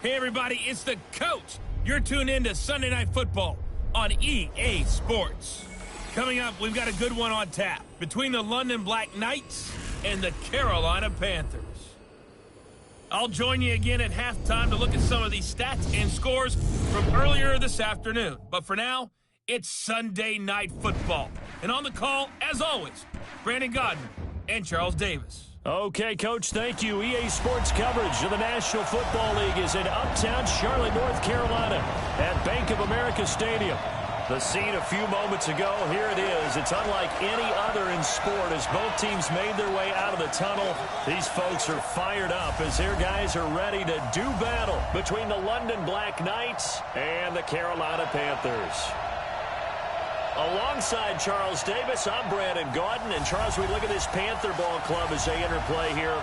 Hey, everybody, it's the coach. You're tuned in to Sunday Night Football on EA Sports. Coming up, we've got a good one on tap between the London Black Knights and the Carolina Panthers. I'll join you again at halftime to look at some of these stats and scores from earlier this afternoon. But for now, it's Sunday Night Football. And on the call, as always, Brandon Godden and Charles Davis. Okay, Coach, thank you. EA Sports coverage of the National Football League is in uptown Charlotte, North Carolina at Bank of America Stadium. The scene a few moments ago, here it is. It's unlike any other in sport as both teams made their way out of the tunnel. These folks are fired up as their guys are ready to do battle between the London Black Knights and the Carolina Panthers. Alongside Charles Davis, I'm Brandon Godden. And Charles, we look at this Panther ball club as they interplay here.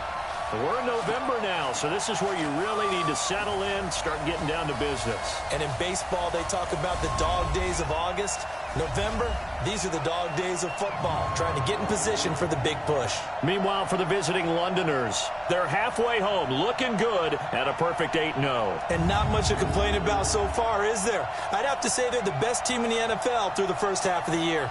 We're in November now, so this is where you really need to settle in, start getting down to business. And in baseball, they talk about the dog days of August. November, these are the dog days of football, trying to get in position for the big push. Meanwhile, for the visiting Londoners, they're halfway home, looking good at a perfect 8-0. And not much to complain about so far, is there? I'd have to say they're the best team in the NFL through the first half of the year.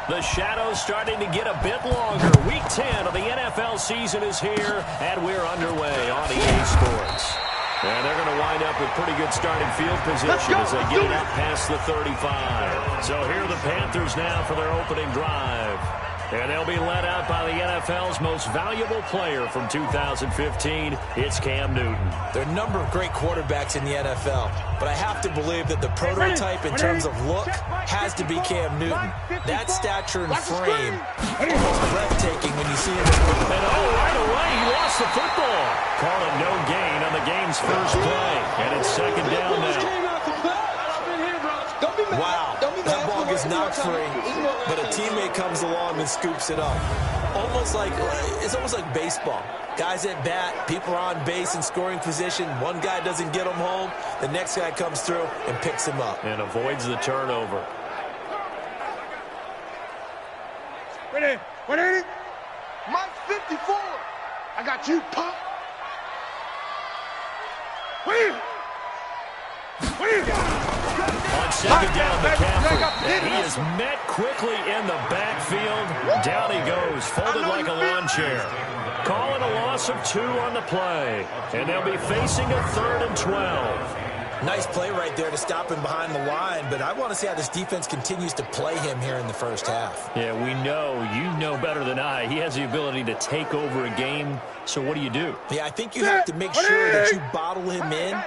The shadow's starting to get a bit longer. Week 10 of the NFL season is here, and we're underway on EA Sports. And they're going to wind up with pretty good starting field position as they get it up past the 35. So here are the Panthers now for their opening drive. And they'll be led out by the NFL's most valuable player from 2015. It's Cam Newton. There are a number of great quarterbacks in the NFL, but I have to believe that the prototype in terms of look has to be Cam Newton. That stature and frame, almost breathtaking when you see him. And right away, he lost the football. Call it no gain on the game's first play. And it's second down now. Wow, that ball gets knocked free, but a teammate comes along and scoops it up. It's almost like baseball. Guys at bat, people are on base in scoring position. One guy doesn't get him home. The next guy comes through and picks him up. And avoids the turnover. Ready? Mike 54. I got you, pop. Win. On second down, McCaffrey. And he is met quickly in the backfield. Down he goes, folded like a lawn chair. Calling a loss of 2 on the play. And they'll be facing a 3rd and 12. Nice play right there to stop him behind the line, but I want to see how this defense continues to play him here in the first half. Yeah, we know. You know better than I. He has the ability to take over a game. So what do? Yeah, I think you have to make sure that you bottle him in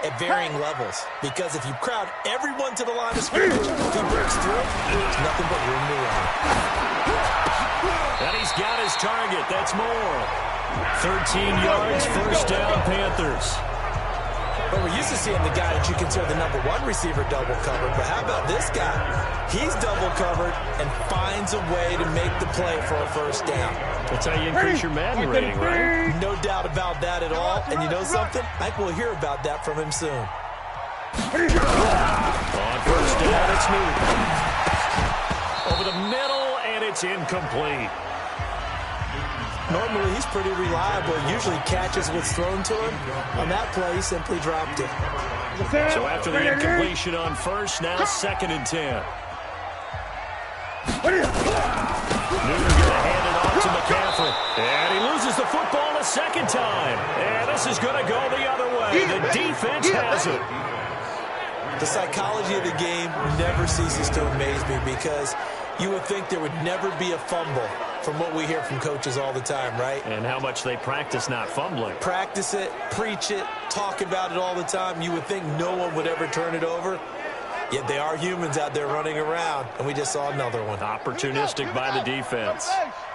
at varying levels, because if you crowd everyone to the line of scrimmage, if he breaks through, there's nothing but room to run. And he's got his target. That's more. 13 yards, first down, Panthers. But we're used to seeing the guy that you consider the #1 receiver double covered. But how about this guy? He's double covered and finds a way to make the play for a first down. That's how you increase your Madden rating, right? No doubt about that at all. And you know something? I think we'll hear about that from him soon. On first down, it's Newton. Over the middle, and it's incomplete. Normally, he's pretty reliable. Usually catches what's thrown to him. On that play, he simply dropped it. So after the incompletion on first, now 2nd and 10. Newton going to hand it off to McCaffrey. And he loses the football a second time. And this is going to go the other way. The defense has it. The psychology of the game never ceases to amaze me because you would think there would never be a fumble from what we hear from coaches all the time, right? And how much they practice not fumbling. Practice it, preach it, talk about it all the time. You would think no one would ever turn it over. Yet they are humans out there running around, and we just saw another one. Opportunistic by the defense.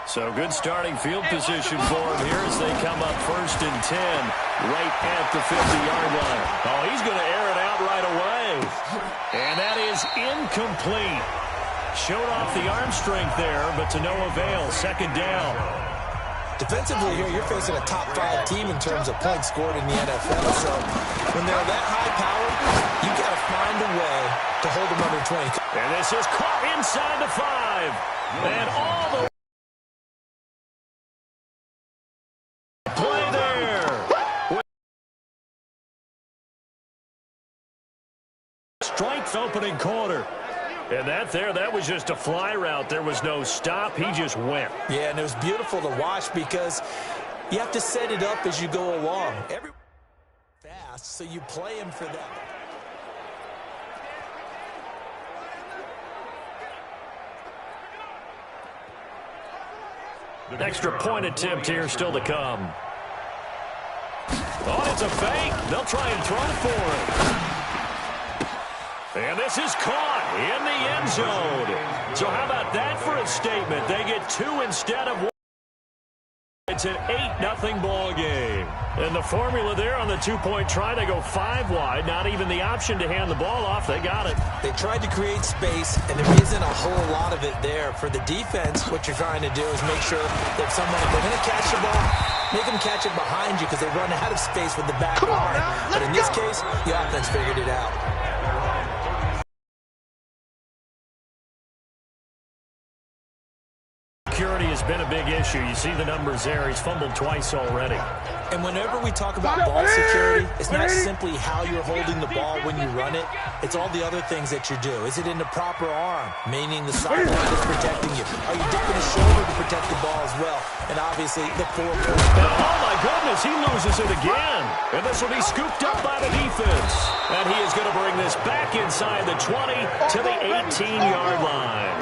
So good starting field position for him here as they come up 1st and 10 right at the 50-yard line. Oh, he's going to air it out right away. And that is incomplete. Showed off the arm strength there, but to no avail. 2nd down. Defensively here, you're facing a top 5 team in terms of points scored in the NFL. So when they're that high powered, you got to find a way to hold them under 20. And this is caught inside the 5. And all the play there. Strength opening corner. And that was just a fly route. There was no stop. He just went. Yeah, and it was beautiful to watch because you have to set it up as you go along. Everyone's fast, so you play him for that. Extra point attempt here still to come. Oh, it's a fake. They'll try and throw for it. And this is caught in the end zone. So how about that for a statement? They get 2 instead of 1. It's an 8-0 ball game. And the formula there on the 2-point try, they go 5 wide. Not even the option to hand the ball off. They got it. They tried to create space, and there isn't a whole lot of it there. For the defense, what you're trying to do is make sure that someone, if they're going to catch the ball, make them catch it behind you because they run out of space with the back arm. But in this case, the offense figured it out. Security has been a big issue. You see the numbers there. He's fumbled twice already. And whenever we talk about ball security, it's not simply how you're holding the ball when you run it. It's all the other things that you do. Is it in the proper arm, meaning the sideline is protecting you? Are you dipping his shoulder to protect the ball as well? And obviously, the 4-point. Oh, my goodness, he loses it again. And this will be scooped up by the defense. And he is going to bring this back inside the 20 to the 18-yard line.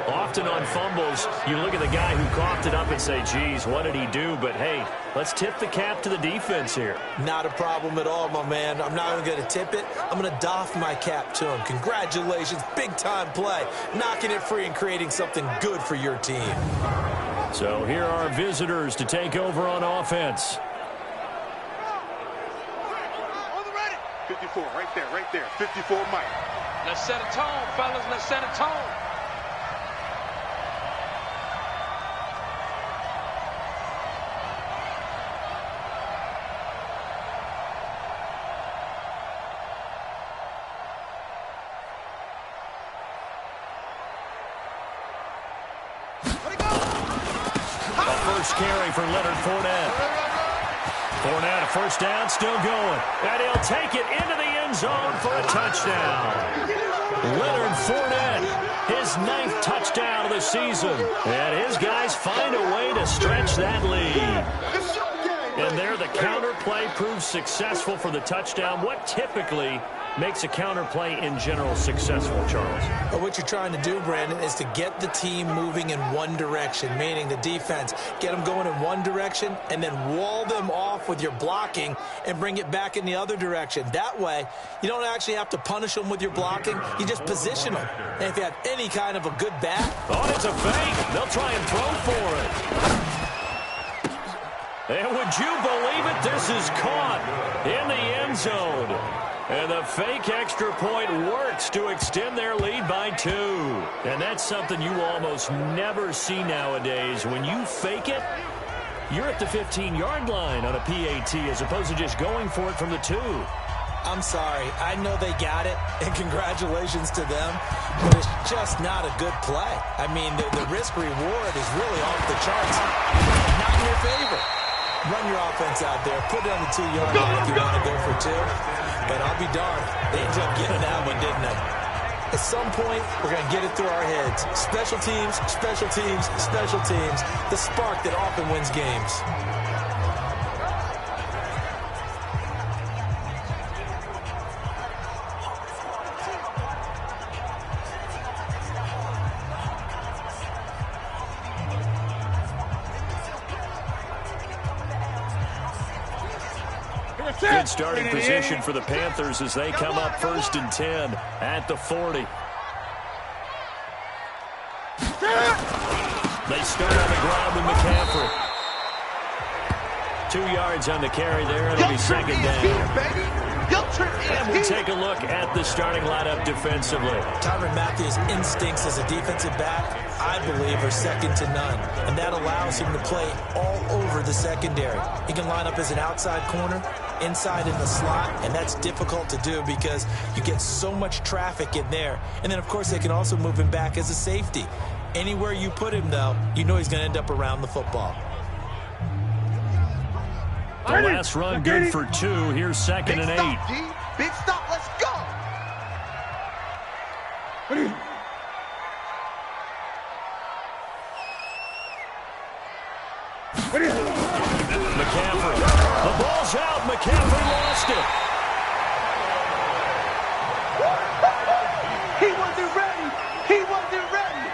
Often on fumbles, you look at the guy who coughed it up and say, geez, what did he do? But, hey, let's tip the cap to the defense here. Not a problem at all, my man. I'm not even going to tip it. I'm going to doff my cap to him. Congratulations. Big-time play. Knocking it free and creating something good for your team. So here are visitors to take over on offense. 54, right there. 54, Mike. Let's set a tone, fellas. Let's set a tone. Carry for Leonard Fournette. Fournette, a first down, still going. And he'll take it into the end zone for a touchdown. Leonard Fournette, his 9th touchdown of the season. And his guys find a way to stretch that lead. And there, the counter play proves successful for the touchdown. What typically makes a counter play in general successful, Charles? Well, what you're trying to do, Brandon, is to get the team moving in one direction, meaning the defense. Get them going in one direction and then wall them off with your blocking and bring it back in the other direction. That way, you don't actually have to punish them with your blocking. You just position them. And if you have any kind of a good back. Oh, it's a fake. They'll try and throw for it. And would you believe it? This is caught in the end zone. And the fake extra point works to extend their lead by 2. And that's something you almost never see nowadays. When you fake it, you're at the 15-yard line on a PAT as opposed to just going for it from the 2. I'm sorry. I know they got it, and congratulations to them, but it's just not a good play. I mean, the risk-reward is really off the charts. Not in your favor. Run your offense out there. Put it on the 2-yard line if you want to go for 2. But I'll be darned. They ended up getting that one, didn't they? At some point, we're going to get it through our heads. Special teams, special teams, special teams. The spark that often wins games. Good starting position for the Panthers as they come up 1st and 10 at the 40. They start on the ground with McCaffrey. 2 yards on the carry there. It'll be 2nd down. And we'll take a look at the starting lineup defensively. Tyrann Mathieu's instincts as a defensive back, I believe, are second to none. And that allows him to play all over the secondary. He can line up as an outside corner, inside in the slot, and that's difficult to do because you get so much traffic in there. And then, of course, they can also move him back as a safety. Anywhere you put him, though, you know he's going to end up around the football. The last run good for 2. Here's 2nd and 8. Big stop, let's go! McCaffrey. The ball's out. McCaffrey lost it. He wasn't ready! He wasn't ready!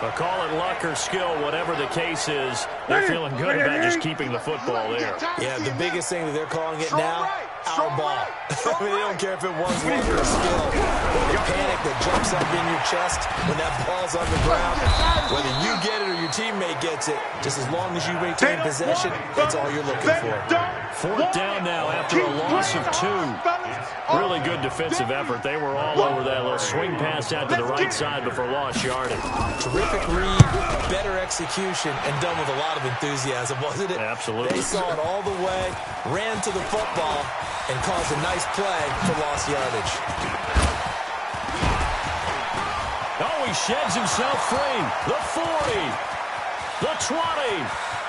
But call it luck or skill, whatever the case is, they're feeling good about just keeping the football there. Yeah, the biggest thing that they're calling it now, our ball. I mean, they don't care if it was luck or skill. The panic that jumps up in your chest when that ball's on the ground, whether you get it or your teammate gets it, just as long as you retain possession, that's all you're looking for. 4th down now after a loss of 2. Really good defensive effort. They were all over that little swing pass out to the right side before lost yardage. Terrific read, better execution, and done with a lot of enthusiasm, wasn't it? Absolutely. They saw it all the way, ran to the football, and caused a nice play for lost yardage. Oh, he sheds himself free. The 40, the 20,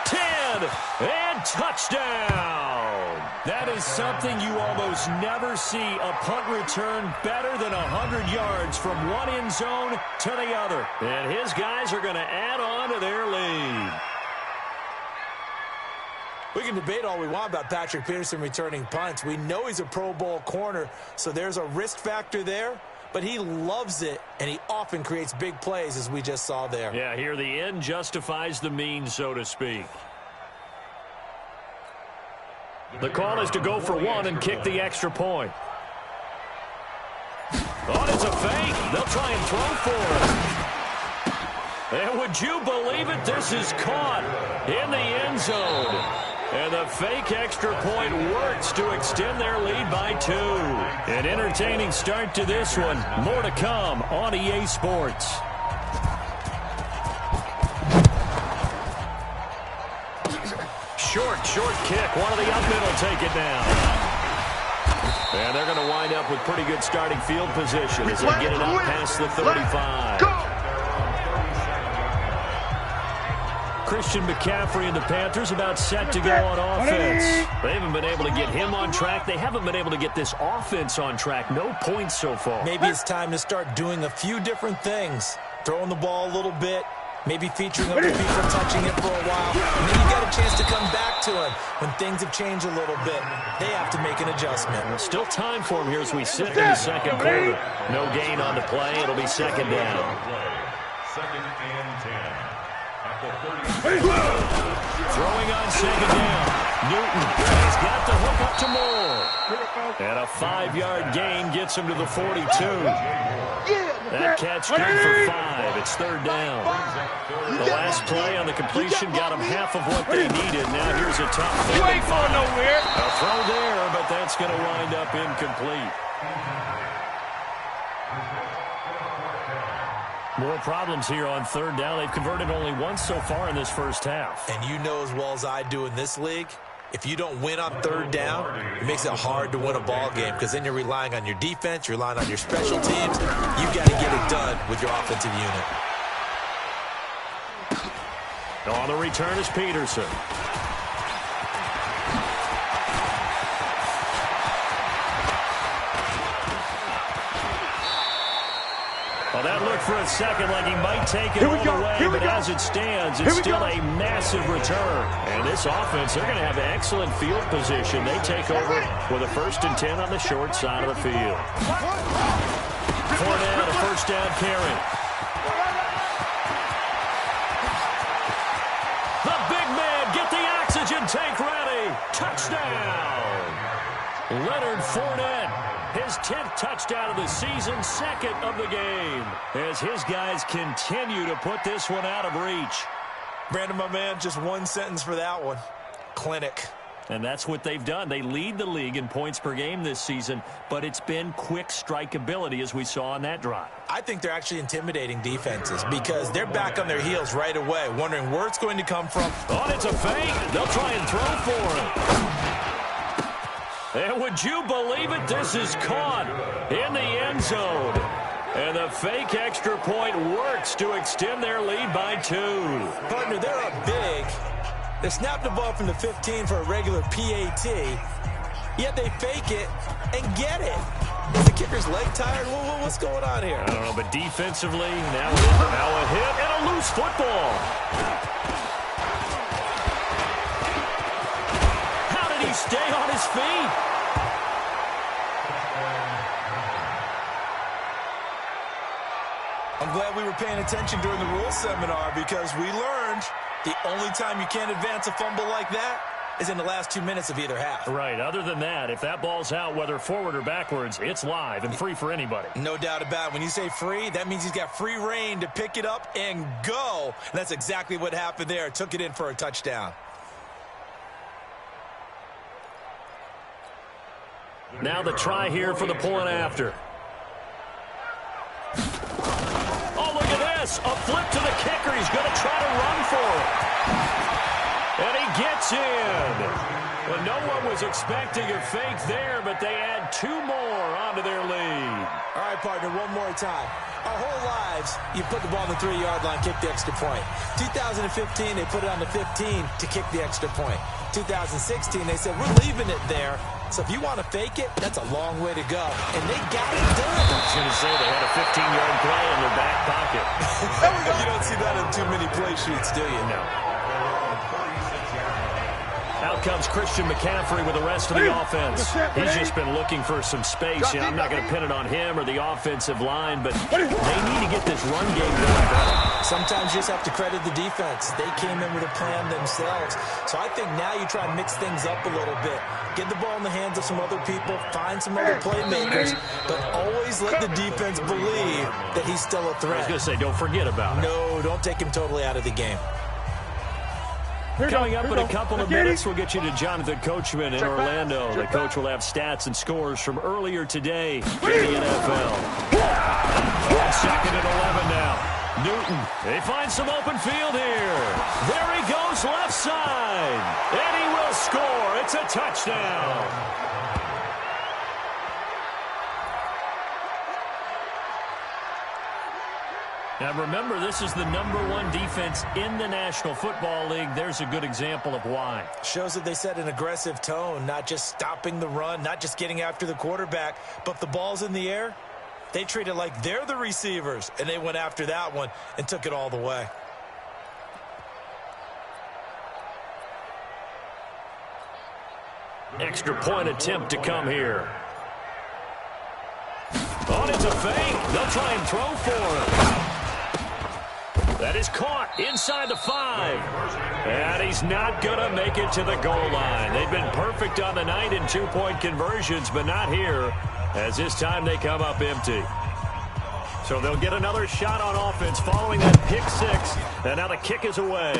10, and touchdown. That is something you almost never see. A punt return better than 100 yards from one end zone to the other. And his guys are going to add on to their lead. We can debate all we want about Patrick Peterson returning punts. We know he's a Pro Bowl corner, so there's a risk factor there. But he loves it, and he often creates big plays, as we just saw there. Yeah, here the end justifies the means, so to speak. The call is to go for 1 and kick the extra point. Oh, it's a fake. They'll try and throw for it. And would you believe it? This is caught in the end zone. And the fake extra point works to extend their lead by 2. An entertaining start to this one. More to come on EA Sports. Short kick. One of the up middle take it down. And they're going to wind up with pretty good starting field position as they get it up past the 35. Christian McCaffrey and the Panthers about set to go on offense. They haven't been able to get him on track. They haven't been able to get this offense on track. No points so far. Maybe it's time to start doing a few different things. Throwing the ball a little bit. Maybe featuring other people touching it for a while. And then you got a chance to come back to it when things have changed a little bit. They have to make an adjustment. Still time for him here as we sit in the second quarter. No gain on the play. It'll be 2nd down. 2nd and 10. Throwing on 2nd down. Newton has got the hook up to Moore. And a 5-yard gain gets him to the 42. That catch good for 5. It's 3rd down. The last play on the completion got them half of what they needed. Now here's a tough 4th and 5. A throw there, but that's going to wind up incomplete. More problems here on 3rd down. They've converted only once so far in this first half. And you know as well as I do in this league, if you don't win on 3rd down, it makes it hard to win a ball game because then you're relying on your defense, you're relying on your special teams. You've got to get it done with your offensive unit. On the return is Peterson. for a second like he might take it all the way, but as it stands, it's still a massive return. And this offense, they're going to have excellent field position. They take over with a 1st and 10 on the short side of the field. Fournette, a first down carry. The big man, get the oxygen tank ready. Touchdown. Leonard Fournette, his 10th touchdown of the season, 2nd of the game, as his guys continue to put this one out of reach. Brandon, my man, just one sentence for that one. Clinic. And that's what they've done. They lead the league in points per game this season, but it's been quick strike ability as we saw on that drive. I think they're actually intimidating defenses because they're back on their heels right away, wondering where it's going to come from. Oh, it's a fake. They'll try and throw for him. And would you believe it? This is caught in the end zone. And the fake extra point works to extend their lead by 2. Partner, they're up big. They snap the ball from the 15 for a regular PAT, yet they fake it and get it. Is the kicker's leg tired? What's going on here? I don't know, but defensively, now a hit and a loose football. How did he stay on his feet? I'm glad we were paying attention during the rules seminar because we learned the only time you can't advance a fumble like that is in the last 2 minutes of either half. Right. Other than that, if that ball's out, whether forward or backwards, it's live and free for anybody. No doubt about it. When you say free, that means he's got free reign to pick it up and go. And that's exactly what happened there. Took it in for a touchdown. Now the try here for the point after. Oh, look at this. A flip to the kicker. He's going to try to run for it. And he gets in. Well, no one was expecting a fake there, but they add 2 more onto their lead. All right, partner, one more time. Our whole lives, you put the ball on the 3-yard line, kick the extra point. 2015, they put it on the 15 to kick the extra point. 2016, they said, we're leaving it there. So if you want to fake it, that's a long way to go. And they got it done. I was going to say they had a 15-yard play in their back pocket. You don't see that in too many play sheets, do you? No. Out comes Christian McCaffrey with the rest of the offense. He's just been looking for some space. Yeah, I'm not going to pin it on him or the offensive line, but they need to get this run game going better. Sometimes you just have to credit the defense. They came in with a plan themselves. So I think now you try and mix things up a little bit. Get the ball in the hands of some other people, find some other playmakers, but always let the defense believe that he's still a threat. I was going to say, don't forget about it. No, don't take him totally out of the game. Coming up in a couple of minutes, we'll get you to Jonathan Coachman in Orlando. The coach will have stats and scores from earlier today in the NFL. On 2nd and 11 now. Newton, they find some open field here. There he goes left side. And he will score. It's a touchdown. Now remember, this is the #1 defense in the National Football League. There's a good example of why. Shows that they set an aggressive tone, not just stopping the run, not just getting after the quarterback, but if the ball's in the air, they treat it like they're the receivers, and they went after that one and took it all the way. Extra point attempt to come here. Oh, it's a fake. They'll try and throw for him. That is caught inside the 5. And he's not going to make it to the goal line. They've been perfect on the night in 2-point conversions, but not here, as this time they come up empty. So they'll get another shot on offense following that pick 6. And now the kick is away.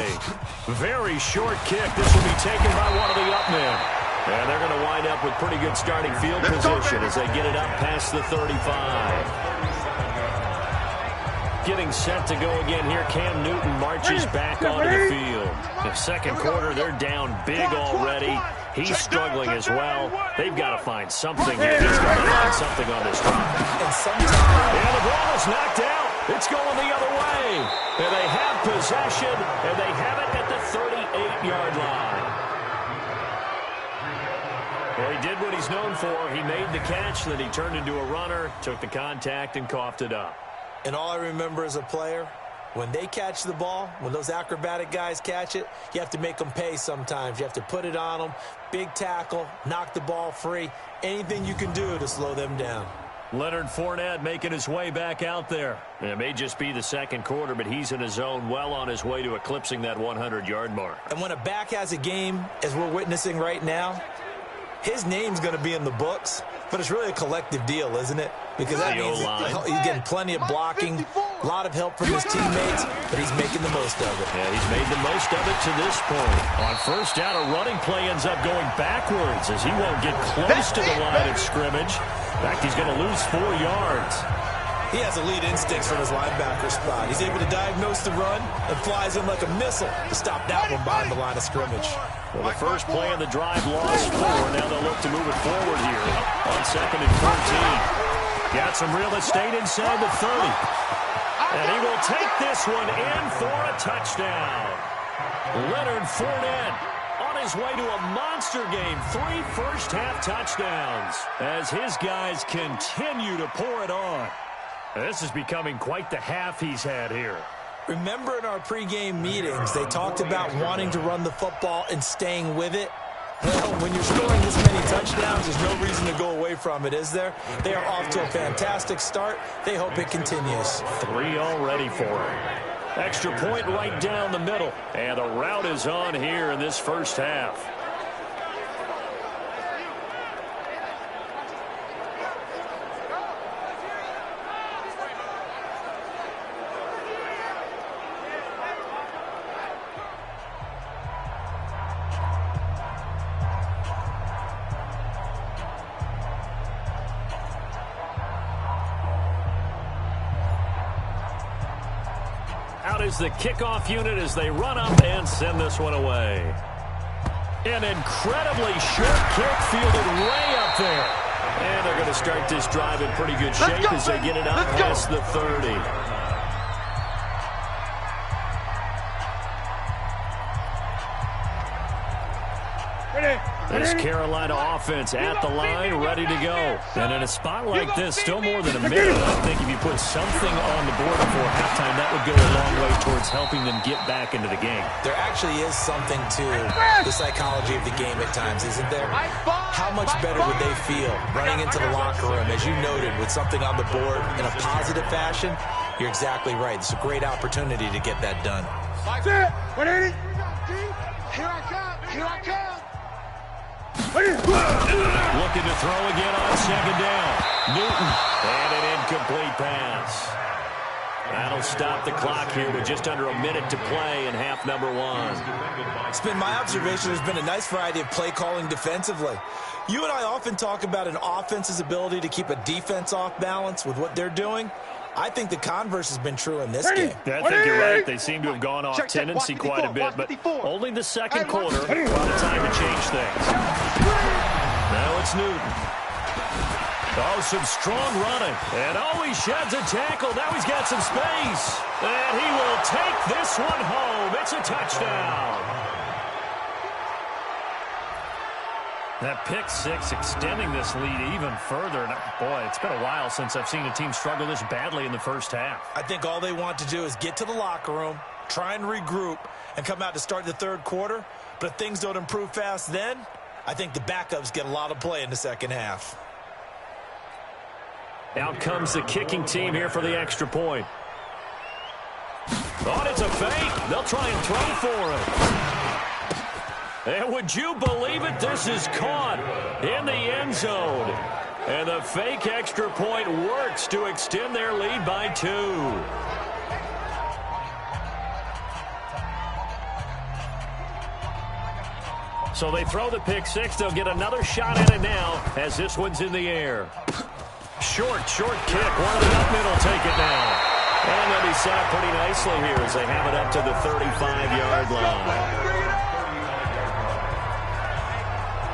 Very short kick. This will be taken by one of the up men. And they're going to wind up with pretty good starting field position as they get it up past the 35. Getting set to go again here. Cam Newton marches back onto the field. The second quarter, they're down big already. He's struggling as well. They've got to find something here. He's got to find something on this drive. And the ball is knocked out. It's going the other way. And they have possession, and they have it at the 38-yard line. Well, he did what he's known for. He made the catch, then he turned into a runner, took the contact, and coughed it up. And all I remember as a player, when they catch the ball, when those acrobatic guys catch it, you have to make them pay sometimes. You have to put it on them, big tackle, knock the ball free, anything you can do to slow them down. Leonard Fournette making his way back out there. It may just be the second quarter, but he's in his zone, well on his way to eclipsing that 100-yard mark. And when a back has a game, as we're witnessing right now, his name's going to be in the books, but it's really a collective deal, isn't it? Because that means he's getting plenty of blocking, a lot of help from his teammates, but he's making the most of it. Yeah, he's made the most of it to this point. On first down, a running play ends up going backwards as he won't get close to the line of scrimmage. In fact, he's going to lose 4 yards. He has elite instincts from his linebacker spot. He's able to diagnose the run and flies in like a missile to stop that one behind the line of scrimmage. Well, the first play of the drive lost 4. Now they'll look to move it forward here on 2nd and 14. Got some real estate inside the 30. And he will take this one in for a touchdown. Leonard Fournette on his way to a monster game. 3 first-half touchdowns as his guys continue to pour it on. This is becoming quite the half he's had here. Remember in our pregame meetings, they talked about wanting to run the football and staying with it? Well, when you're scoring this many touchdowns, there's no reason to go away from it, is there? They are off to a fantastic start. They hope it continues. 3 already for him. Extra point right down the middle. And the route is on here in this first half. Out is the kickoff unit as they run up and send this one away. An incredibly short kick fielded way up there. And they're going to start this drive in pretty good shape as they get it up past the 30. This Carolina offense at the line, ready to go. And in a spot like this, still more than a minute. I think if you put something on the board before halftime, that would go a long way towards helping them get back into the game. There actually is something to the psychology of the game at times, isn't there? How much better would they feel running into the locker room, as you noted, with something on the board in a positive fashion? You're exactly right. It's a great opportunity to get that done. That's it. 180. Here I come. Here I come. Looking to throw again on 2nd down. Newton. And an incomplete pass. That'll stop the clock here with just under a minute to play in half number 1. It's been my observation there's been a nice variety of play calling defensively. You and I often talk about an offense's ability to keep a defense off balance with what they're doing. I think the converse has been true in this game. Yeah, I think you're right. They seem to have gone off tendency quite a bit, but only the second quarter. A lot of time to change things. Now it's Newton. Oh, some strong running. And he sheds a tackle. Now he's got some space. And he will take this one home. It's a touchdown. That pick 6 extending this lead even further. And boy, it's been a while since I've seen a team struggle this badly in the first half. I think all they want to do is get to the locker room, try and regroup, and come out to start the 3rd quarter. But if things don't improve fast then, I think the backups get a lot of play in the second half. Out comes the kicking team here for the extra point. Oh, it's a fake. They'll try and throw for it. And would you believe it? This is caught in the end zone. And the fake extra point works to extend their lead by 2. So they throw the pick 6. They'll get another shot at it now as this one's in the air. Short kick. One of the up middle take it now. And they'll be set up pretty nicely here as they have it up to the 35-yard line.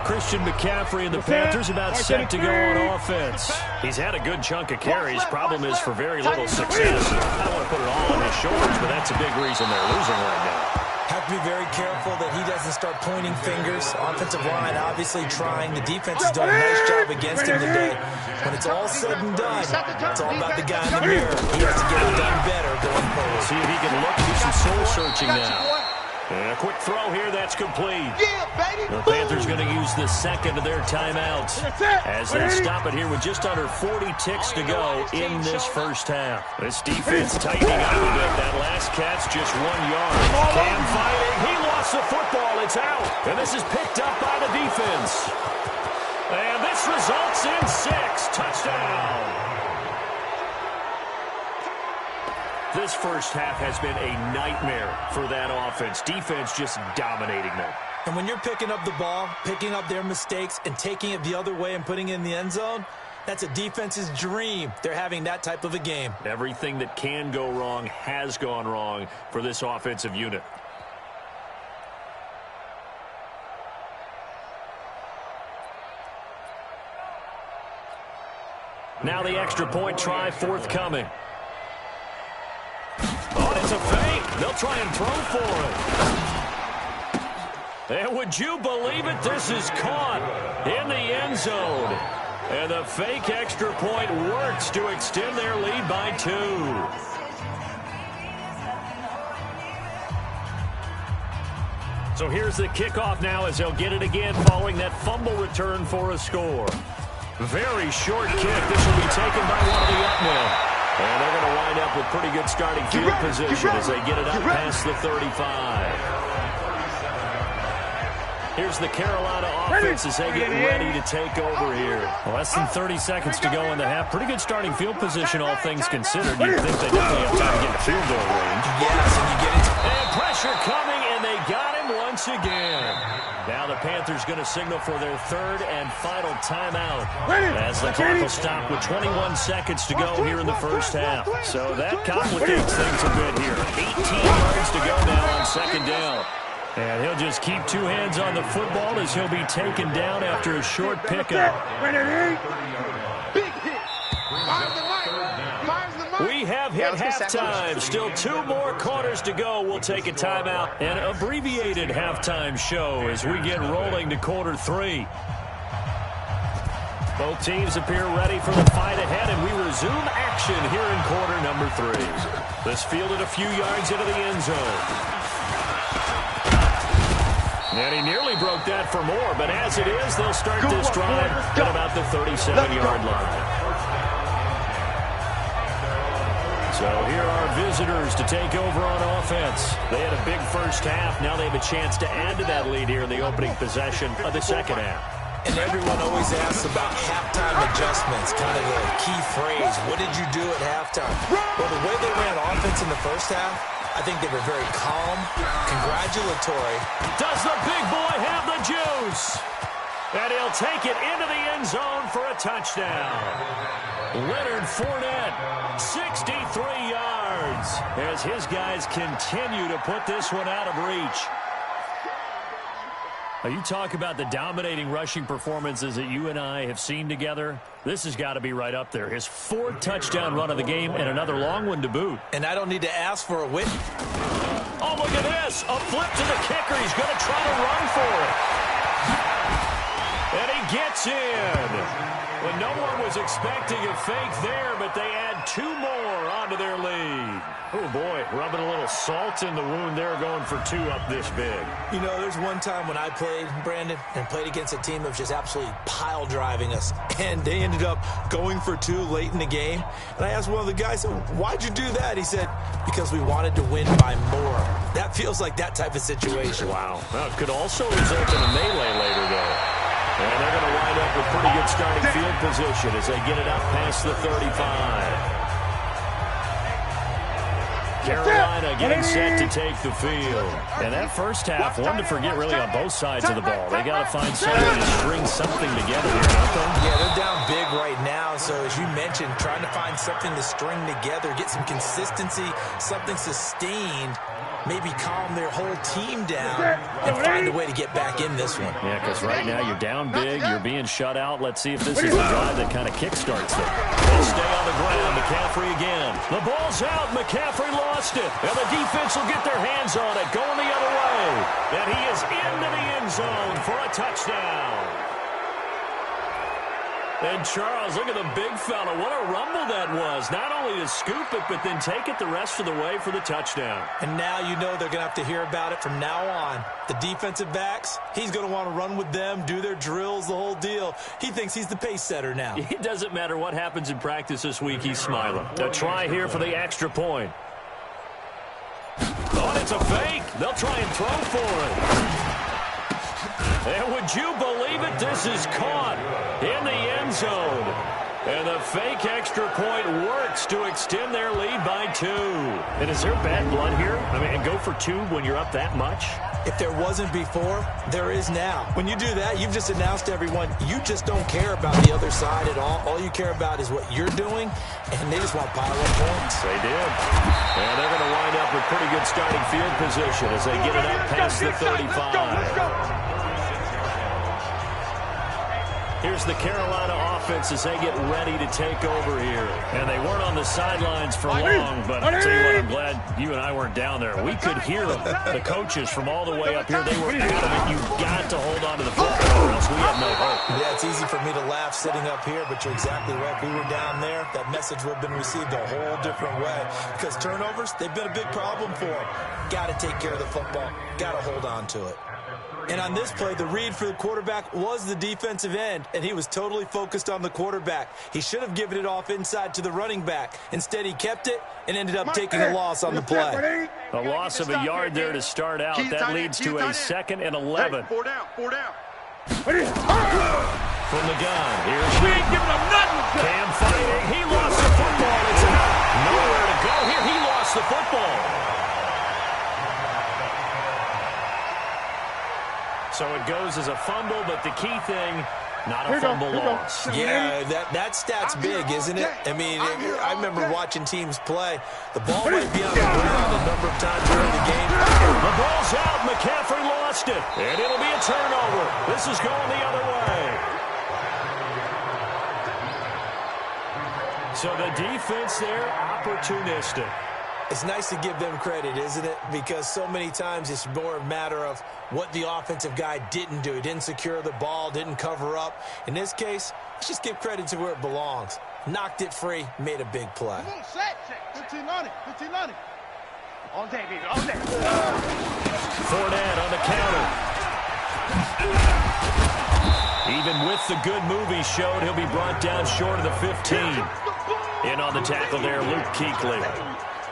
Christian McCaffrey and the Panthers about set to go on offense. He's had a good chunk of carries. Problem is for very little success. I don't want to put it all on his shoulders, but that's a big reason they're losing right now. Have to be very careful that he doesn't start pointing fingers. Offensive line obviously trying. The defense has done a nice job against him today. When it's all said and done, it's all about the guy in the mirror. He has to get it done better going forward. See if he can look, do some soul searching now. And a quick throw here, that's complete. The Panthers going to use the second of their timeouts as they stop it here with just under 40 ticks to go in this first half. This defense tightening up a bit. That last catch just 1 yard. Cam fighting. He lost the football. It's out. And this is picked up by the defense. And this results in 6. Touchdown. This first half has been a nightmare for that offense. Defense just dominating them. And when you're picking up the ball, picking up their mistakes, and taking it the other way and putting it in the end zone, that's a defense's dream. They're having that type of a game. Everything that can go wrong has gone wrong for this offensive unit. Now the extra point try forthcoming. Oh, it's a fake. They'll try and throw for it. And would you believe it? This is caught in the end zone. And the fake extra point works to extend their lead by 2. So here's the kickoff now as they'll get it again following that fumble return for a score. Very short kick. This will be taken by one of the up men. And they're going to wind up with pretty good starting field position as they get it up past the 35. Here's the Carolina offense as they get ready to take over here. Less than 30 seconds to go in the half. Pretty good starting field position, all things considered. You'd think they definitely have time to get in field goal range. Yes, and you get into... And pressure coming, and they got him once again. Now the Panthers going to signal for their third and final timeout as the clock will stop with 21 seconds to go here in the first half. So that complicates things a bit here. 18 yards to go now on second down. And he'll just keep 2 hands on the football as he'll be taken down after a short pickup. We have hit halftime. Still 2 more quarters to go. We'll take a timeout. An abbreviated halftime show as we get rolling to quarter 3. Both teams appear ready for the fight ahead, and we resume action here in quarter number 3. This fielded a few yards into the end zone. And he nearly broke that for more, but as it is, they'll start this drive at about the 37-yard line. So here are visitors to take over on offense. They had a big first half. Now they have a chance to add to that lead here in the opening possession of the second half. And everyone always asks about halftime adjustments, kind of the key phrase. What did you do at halftime? Well, the way they ran offense in the first half, I think they were very calm, congratulatory. Does the big boy have the juice? And he'll take it into the end zone for a touchdown. Leonard Fournette, 63 yards, as his guys continue to put this one out of reach. Now, you talk about the dominating rushing performances that you and I have seen together. This has got to be right up there. His 4th touchdown run of the game and another long one to boot. And I don't need to ask for a win. Oh, look at this. A flip to the kicker. He's going to try to run for it. And he gets in. Well, no one was expecting a fake there, but they add 2 more onto their lead. Oh, boy, rubbing a little salt in the wound there, going for 2 up this big. You know, there's one time when I played, Brandon, and played against a team that was just absolutely pile driving us, and they ended up going for 2 late in the game. And I asked one of the guys, why'd you do that? He said, because we wanted to win by more. That feels like that type of situation. Wow. Well, it could also result in a melee later, though. And they're going to wind up with pretty good starting field position as they get it up past the 35. Carolina getting set to take the field. And that first half, one to forget really on both sides of the ball. They got to find some way to string something together here, don't they? Yeah, they're down big right now. So as you mentioned, trying to find something to string together, get some consistency, something sustained, maybe calm their whole team down and find a way to get back in this one. Yeah, because right now you're down big, you're being shut out. Let's see if this is the drive that kind of kickstarts them. They'll stay on the ground. McCaffrey again. The ball's out. McCaffrey lost it. And the defense will get their hands on it. Going the other way. And he is into the end zone for a touchdown. And Charles, look at the big fella. What a rumble that was. Not only to scoop it, but then take it the rest of the way for the touchdown. And now you know they're going to have to hear about it from now on. The defensive backs, he's going to want to run with them, do their drills, the whole deal. He thinks he's the pace setter now. It doesn't matter what happens in practice this week. He's smiling. A try here for the extra point. Oh, it's a fake. They'll try and throw for it. And would you believe it? This is caught in the end zone. And the fake extra point works to extend their lead by 2. And is there bad blood here? I mean, and go for 2 when you're up that much? If there wasn't before, there is now. When you do that, you've just announced to everyone, you just don't care about the other side at all. All you care about is what you're doing, and they just want pile-up points. They did. And they're going to wind up with pretty good starting field position as they get it up past the 35. Here's the Carolina offense as they get ready to take over here. And they weren't on the sidelines for long, but I'll tell you what, I'm glad you and I weren't down there. We could hear them. The coaches from all the way up here, they were adamant. You've got to hold on to the football or else we have no hope. Yeah, it's easy for me to laugh sitting up here, but you're exactly right. If we were down there, that message would have been received a whole different way. Because turnovers, they've been a big problem for them. Got to take care of the football. Got to hold on to it. And on this play, the read for the quarterback was the defensive end, and he was totally focused on the quarterback. He should have given it off inside to the running back. Instead, he kept it and ended up taking a loss on the play. A loss of a yard there to start out. That leads to a 2nd and 11. 4 down. From the gun, here's Cam fighting. He lost the football. It's out. Nowhere to go here. He lost the football. So it goes as a fumble, but the key thing, not a fumble loss. Yeah, that stat's big, isn't it? I mean, I remember watching teams play. The ball might be on the ground a number of times during the game. The ball's out. McCaffrey lost it. And it'll be a turnover. This is going the other way. So the defense there, opportunistic. It's nice to give them credit, isn't it? Because so many times it's more a matter of what the offensive guy didn't do. He didn't secure the ball, didn't cover up. In this case, let's just give credit to where it belongs. Knocked it free, made a big play. 15 on it. All day, baby, all day. Fournette on the counter. Even with the good move he showed, he'll be brought down short of the 15. In on the tackle there, Luke Kuechly.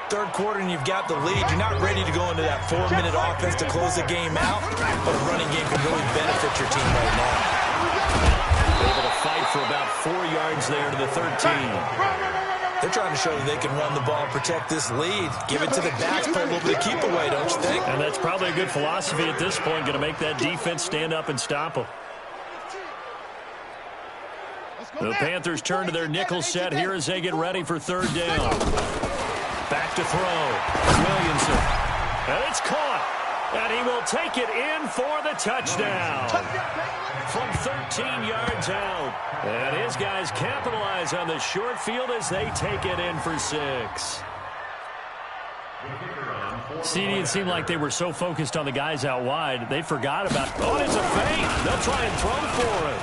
Third quarter and you've got the lead. You're not ready to go into that 4-minute offense to close the game out, but a running game can really benefit your team right now. Able to fight for about 4 yards there to the 13. They're trying to show that they can run the ball and protect this lead. Give it to the backs, play a little bit of keep away, don't you think? And that's probably a good philosophy at this point, going to make that defense stand up and stop them. The Panthers turn to their nickel set here as they get ready for 3rd down. Back to throw. Williamson. And it's caught. And he will take it in for the touchdown. From 13 yards out. And his guys capitalize on the short field as they take it in for 6. CD, it seemed like they were so focused on the guys out wide, they forgot about... Oh, it's a fake. They'll try and throw for it.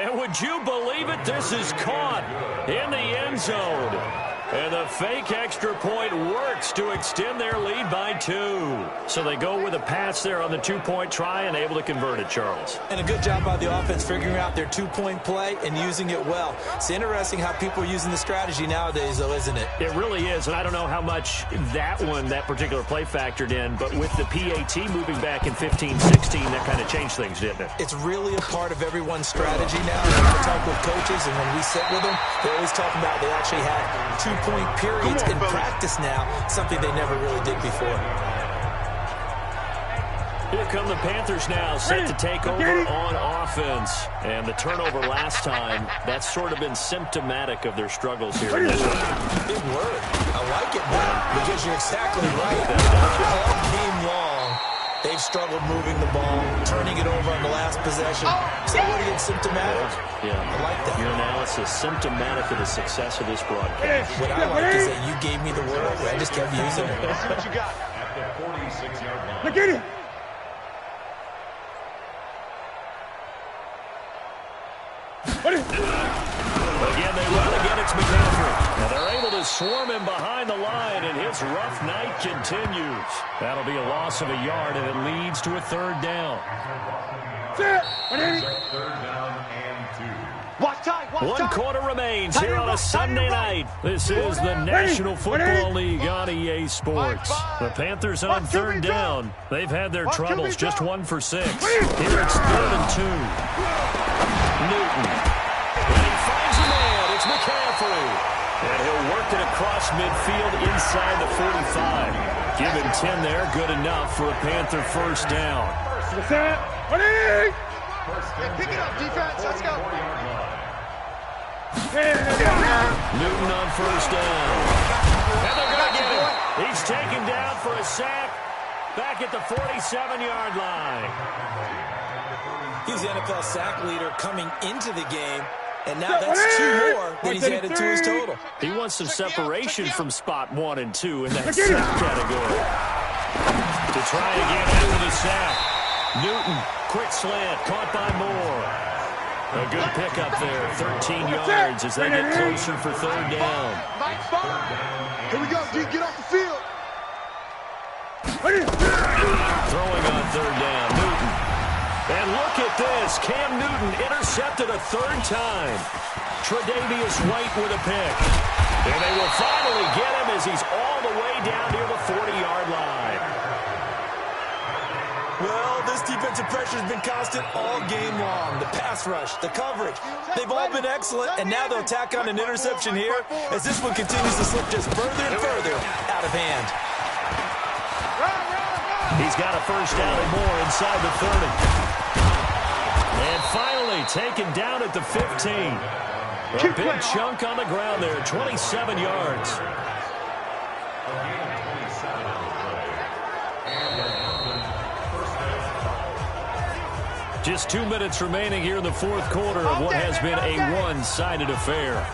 And would you believe it? This is caught in the end zone. And the fake extra point works to extend their lead by 2. So they go with a pass there on the 2-point try and able to convert it, Charles. And a good job by the offense figuring out their 2-point play and using it well. It's interesting how people are using the strategy nowadays, though, isn't it? It really is, and I don't know how much that particular play factored in, but with the PAT moving back in 15-16, that kind of changed things, didn't it? It's really a part of everyone's strategy now. When I talk with coaches and when we sit with them, they always talk about they actually had 2-point periods in practice now, something they never really did before. Here come the Panthers now, set to take over on offense. And the turnover last time, that's sort of been symptomatic of their struggles here in this one. Big word. I like it, man, because you're exactly right. All game long, they've struggled moving the ball, turning it over on the last possession. So what is symptomatic? Yeah, I like that. Your analysis symptomatic of the success of this broadcast. What I like is that you gave me the word, I just kept using it. Let's see what you got. the 46-yard line. Look at it. Again, they run again. It's McCaffrey. Now they're able to swarm him behind the line, and his rough night continues. That'll be a loss of a yard, and it leads to a third down. Third down and 2. Watch time. One quarter remains here on a Sunday night. This is the National Football League on EA Sports. The Panthers on third down. They've had their troubles, just 1 for 6. Here it's 3rd and 2. Newton. And he finds a man. It's McCaffrey. And he'll work it across midfield inside the 45. Give him 10 there. Good enough for a Panther first down. Pick it up, defense. Let's go. Newton on first down. And they're going to get him. He's taken down for a sack back at the 47-yard line. He's the NFL sack leader coming into the game, and now that's 2 more than he's added to his total. He wants some separation from spot 1 and 2 in that sack category. To try again after the sack. Newton, quick slant, caught by Moore. A good pickup there, 13 yards as they get closer for third down. Here we go, D. Get off the field. Throwing on third down, Newton. And look at this, Cam Newton intercepted a 3rd time. Tre'Davious White with a pick. And they will finally get him as he's all the way down near the 40-yard line. Well, this defensive pressure has been constant all game long. The pass rush, the coverage, they've all been excellent, and now they'll tack on an interception here as this one continues to slip just further and further out of hand. He's got a first down and more inside the 30. And finally taken down at the 15. A big chunk on the ground there, 27 yards. Just 2 minutes remaining here in the 4th quarter of what has been a one-sided affair.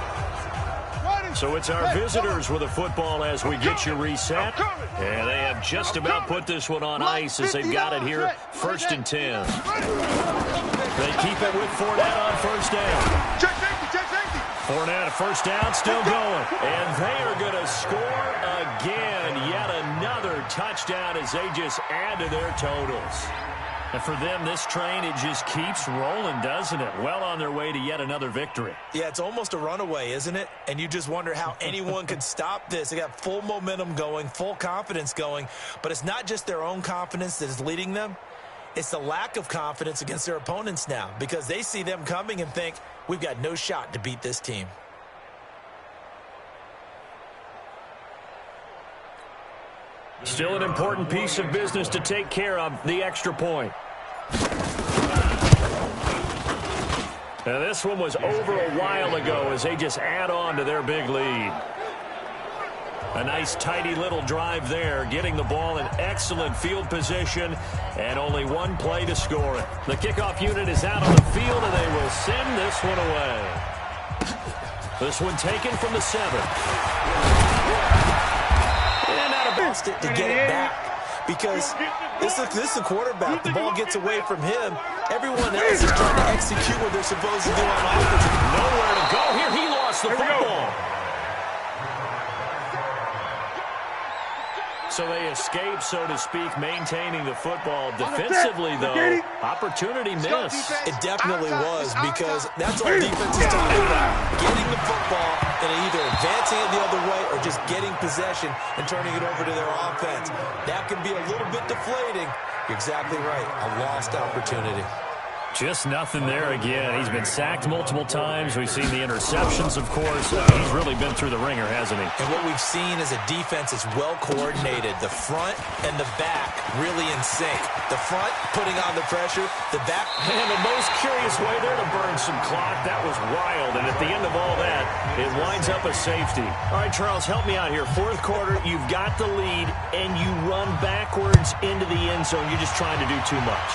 So it's our visitors with the football as we get you reset. And they have just about put this one on ice as they've got it here, 1st and 10. They keep it with Fournette on first down. Fournette, first down, still going. And they are going to score again. Yet another touchdown as they just add to their totals. And for them, this train, it just keeps rolling, doesn't it? Well on their way to yet another victory. Yeah, it's almost a runaway, isn't it? And you just wonder how anyone could stop this. They got full momentum going, full confidence going. But it's not just their own confidence that is leading them. It's the lack of confidence against their opponents now because they see them coming and think, we've got no shot to beat this team. Still an important piece of business to take care of, the extra point. Now this one was over a while ago as they just add on to their big lead. A nice tidy little drive there, getting the ball in excellent field position, and only 1 play to score it. The kickoff unit is out on the field, and they will send this one away. This one taken from the 7. Lost it to get it back because this is the quarterback. The ball gets away from him. Everyone else is trying to execute what they're supposed to do on offense. Nowhere to go here. He lost the football. So they escape, so to speak, maintaining the football. Defensively, though, opportunity missed. It definitely was because that's all defense is talking about. Getting the football and either advancing it the other way or just getting possession and turning it over to their offense. That can be a little bit deflating. You're exactly right. A lost opportunity. Just nothing there again. He's been sacked multiple times. We've seen the interceptions, of course. He's really been through the ringer, hasn't he? And what we've seen is a defense that's well coordinated. The front and the back really in sync. The front putting on the pressure. The back. And the most curious way there to burn some clock. That was wild. And at the end of all that, it winds up a safety. All right, Charles, help me out here. 4th quarter, you've got the lead, and you run backwards into the end zone. You're just trying to do too much.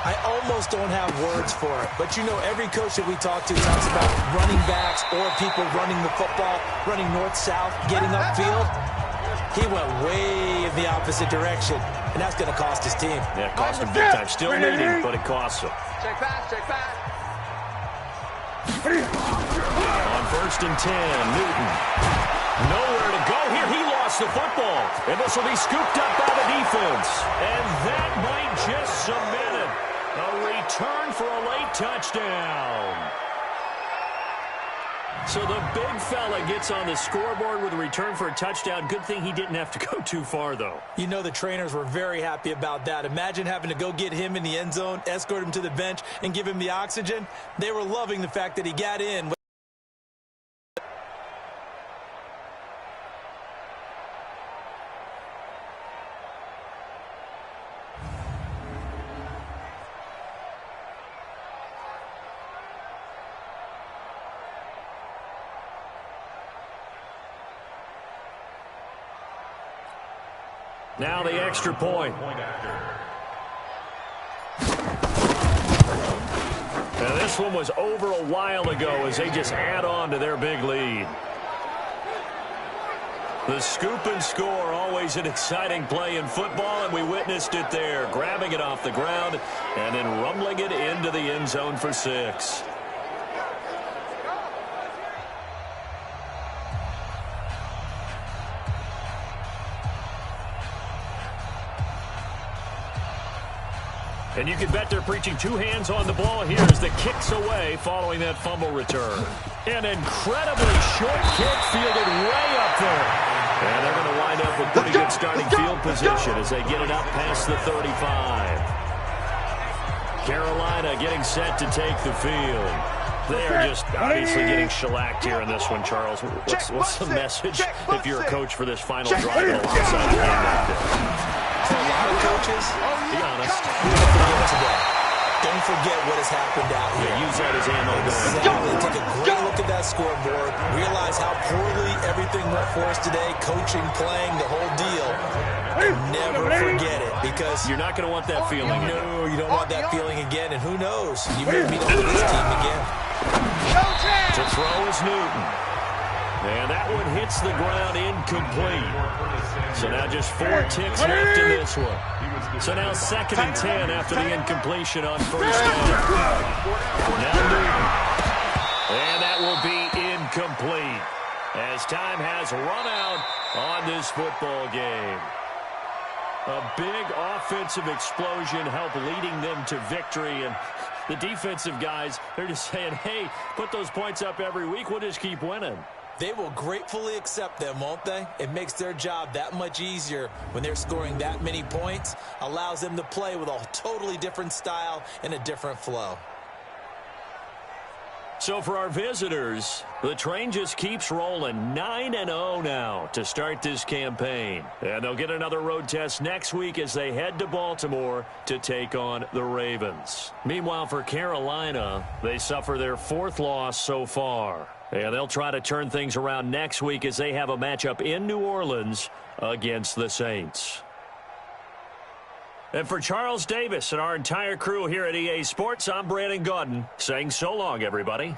I almost don't have words for it. But, you know, every coach that we talk to talks about running backs or people running the football, running north-south, getting upfield. He went way in the opposite direction, and that's going to cost his team. Yeah, it cost him big time. Still leading, but it costs him. Check back, check back. On 1st and 10, Newton. Nowhere to go here. He lost the football. And this will be scooped up by the defense. And that might just cement it. A return for a late touchdown. So the big fella gets on the scoreboard with a return for a touchdown. Good thing he didn't have to go too far, though. You know the trainers were very happy about that. Imagine having to go get him in the end zone, escort him to the bench, and give him the oxygen. They were loving the fact that he got in. Now the extra point. Now this one was over a while ago as they just add on to their big lead. The scoop and score, always an exciting play in football, and we witnessed it there, grabbing it off the ground and then rumbling it into the end zone for 6. And you can bet they're preaching 2 hands on the ball here as the kick's away following that fumble return. An incredibly short kick fielded way up there. And they're going to wind up with pretty good starting field position as they get it up past the 35. Carolina getting set to take the field. They are just obviously getting shellacked here in this one, Charles. What's the message if you're a coach for this final drive alongside the game like this? For a lot of coaches, Be honest. don't forget what has happened out here. Yeah, use that as ammo. Exactly. Take a great look at that scoreboard. Realize how poorly everything went for us today. Coaching, playing, the whole deal. And never forget it, because You're not going to want that feeling. no, you don't want that feeling again. And who knows? You may meet up with this team again. To throw is Newton. And that one hits the ground incomplete. So now just 4 ticks left in this one. So now 2nd and 10 after the incompletion on 1st down. Now Newton. And that will be incomplete as time has run out on this football game. A big offensive explosion helped leading them to victory. And the defensive guys, they're just saying, hey, put those points up every week. We'll just keep winning. They will gratefully accept them, won't they? It makes their job that much easier when they're scoring that many points. Allows them to play with a totally different style and a different flow. So for our visitors, the train just keeps rolling. 9-0 now to start this campaign. And they'll get another road test next week as they head to Baltimore to take on the Ravens. Meanwhile, for Carolina, they suffer their 4th loss so far. And they'll try to turn things around next week as they have a matchup in New Orleans against the Saints. And for Charles Davis and our entire crew here at EA Sports, I'm Brandon Gaudin saying so long, everybody.